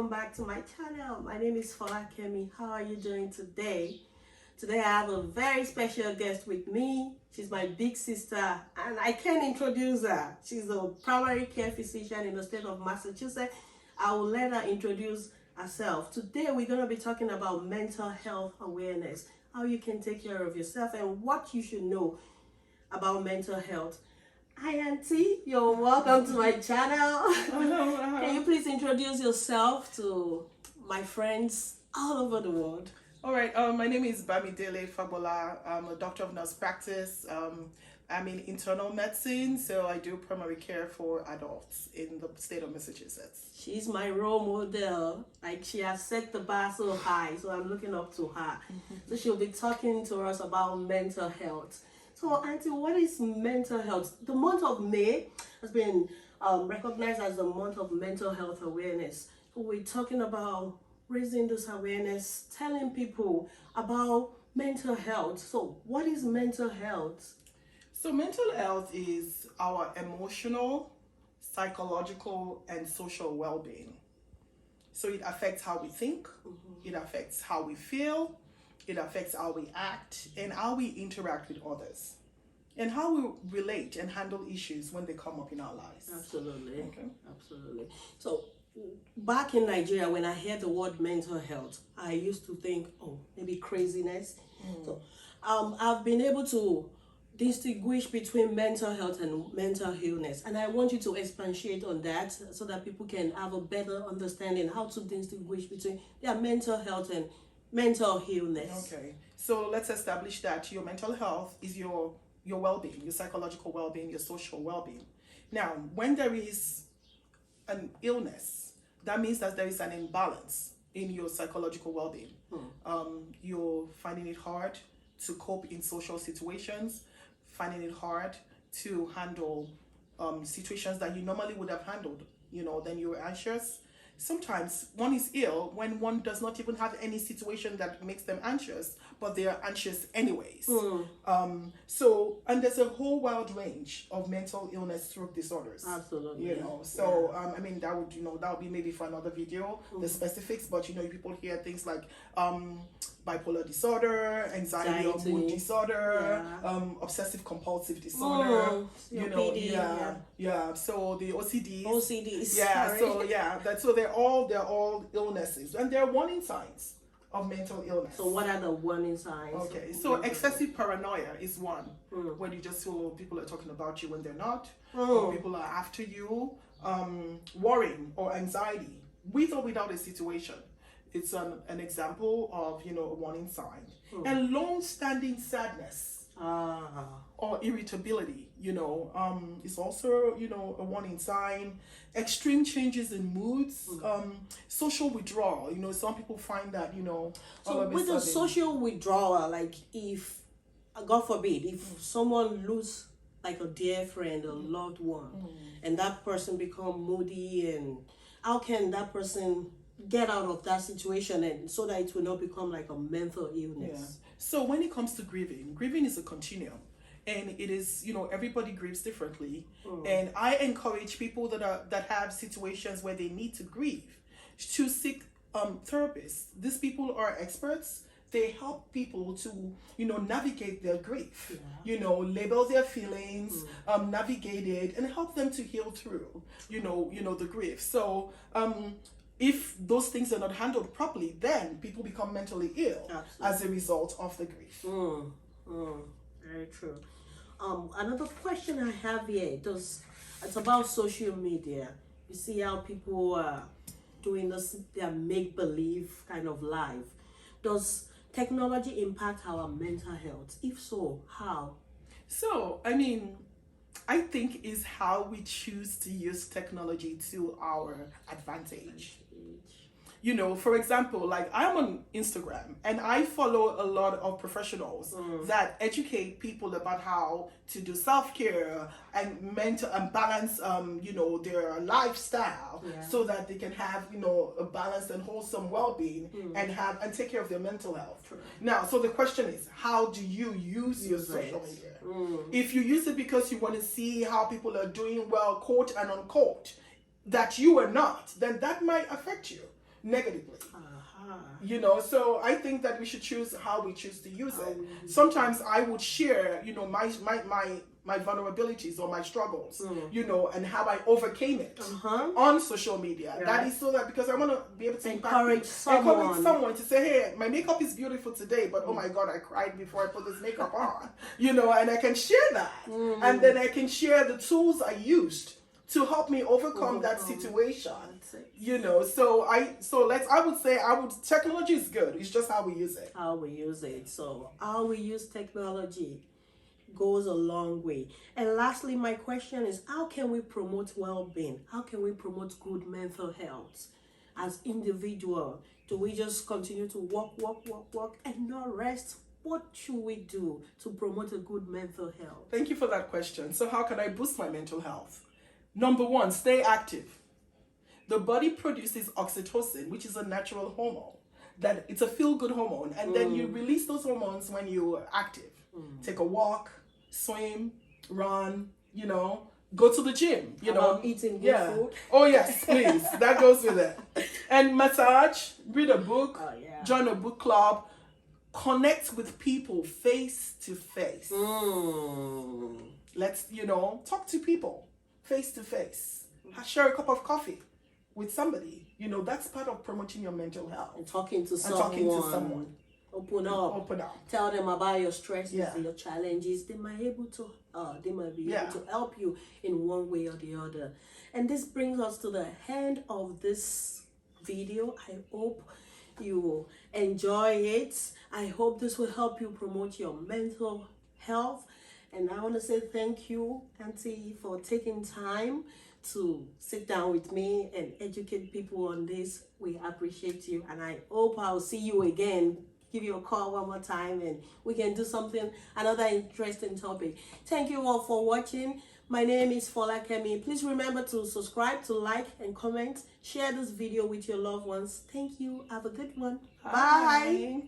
welcome back to my channel. My name is Kemi. How are you doing today? Today I have a very special guest with me. She's my big sister and I can't introduce her. She's a primary care physician in the state of Massachusetts. I will let her introduce herself. Today we're going to be talking about mental health awareness, how you can take care of yourself and what you should know about mental health. Hi Auntie, you're welcome to my channel. Can you please introduce yourself to my friends all over the world? All right, my name is Bamidele Fagbola. I'm a doctor of nurse practice. I'm in internal medicine, so I do primary care for adults in the state of Massachusetts. She's my role model. Like, she has set the bar so high, so I'm looking up to her. So she'll be talking to us about mental health. So, Auntie, what is mental health? The month of May has been recognized as the month of mental health awareness. So we're talking about raising this awareness, telling people about mental health. So what is mental health? So mental health is our emotional, psychological, and social well-being. So it affects how we think, it affects how we feel, it affects how we act, and how we interact with others, and how we relate and handle issues when they come up in our lives. Absolutely. Okay. Absolutely. So back in Nigeria, when I hear the word mental health, I used to think, oh, maybe craziness. So I've been able to distinguish between mental health and mental illness, and I want you to expatiate on that so that people can have a better understanding how to distinguish between their mental health and mental illness. Okay, so let's establish that your mental health is your well-being, your psychological well-being, your social well-being. Now, when there is an illness, that means that there is an imbalance in your psychological well-being. You're finding it hard to cope in social situations, finding it hard to handle situations that you normally would have handled. Then you're anxious. Sometimes one is ill when one does not even have any situation that makes them anxious, but they are anxious anyways. And there's a whole wide range of mental illness stroke disorders. Absolutely. I mean, that would be maybe for another video, the specifics, but people hear things like bipolar disorder, anxiety or mood disorder, obsessive compulsive disorder, so the OCDs. So they're all illnesses, and they're warning signs of mental illness. So what are the warning signs? Okay, so excessive paranoia is one, when you just feel people are talking about you when they're not, or people are after you, worrying or anxiety with or without a situation. It's an example of a warning sign. And long-standing sadness or irritability, is also a warning sign. Extreme changes in moods, social withdrawal. Some people find that So with the social withdrawal, like if God forbid, if someone lose like a dear friend, a loved one, and that person become moody, and how can that person get out of that situation and so that it will not become like a mental illness? So when it comes to grieving is a continuum, and it is everybody grieves differently. And I encourage people that have situations where they need to grieve to seek therapists. These people are experts. They help people to navigate their grief, label their feelings, navigate it, and help them to heal through the grief. So if those things are not handled properly, then people become mentally ill as a result of the grief. Very true. Another question I have here, it's about social media. You see how people are doing their make-believe kind of life. Does technology impact our mental health? If so, how? So, I think is how we choose to use technology to our advantage. For example, like I'm on Instagram and I follow a lot of professionals that educate people about how to do self-care and mental and balance, their lifestyle so that they can have, a balanced and wholesome well-being and take care of their mental health. Now, so the question is, how do you use your social media? If you use it because you want to see how people are doing well, quote and unquote, that you are not, then that might affect you. negatively. Uh-huh. You know, so I think that we should choose how we choose to use it. Sometimes I would share, you know, my vulnerabilities or my struggles, you know, and how I overcame it on social media. Yeah. That is so that because I want to be able to encourage someone to say, hey, my makeup is beautiful today, but oh my God, I cried before I put this makeup on, you know, and I can share that. And then I can share the tools I used to help me overcome that situation. You know, I would say technology is good. It's just how we use it. How we use it. So how we use technology goes a long way. And lastly, my question is, how can we promote well-being? How can we promote good mental health as individual? Do we just continue to work and not rest? What should we do to promote a good mental health? Thank you for that question. So how can I boost my mental health? Number one, stay active. The body produces oxytocin, which is a natural hormone. That it's a feel-good hormone, and then you release those hormones when you're active. Take a walk, swim, run, you know, go to the gym, you know. Eating good food. Oh yes, please. That goes with it. And massage, read a book, join a book club, connect with people face to face. Let's, you know, talk to people face to face. Share a cup of coffee with somebody. You know, that's part of promoting your mental health. And talking to someone. Open up. Tell them about your stresses, your challenges. They might be able to help you in one way or the other. And this brings us to the end of this video. I hope you enjoy it. I hope this will help you promote your mental health. And I want to say thank you, Auntie, for taking time to sit down with me and educate people on this. We appreciate you, and I hope I'll see you again. Give you a call one more time and we can do another interesting topic. Thank you all for watching. My name is Fagbola. Please remember to subscribe, to like and comment. Share this video with your loved ones. Thank you. Have a good one. Bye.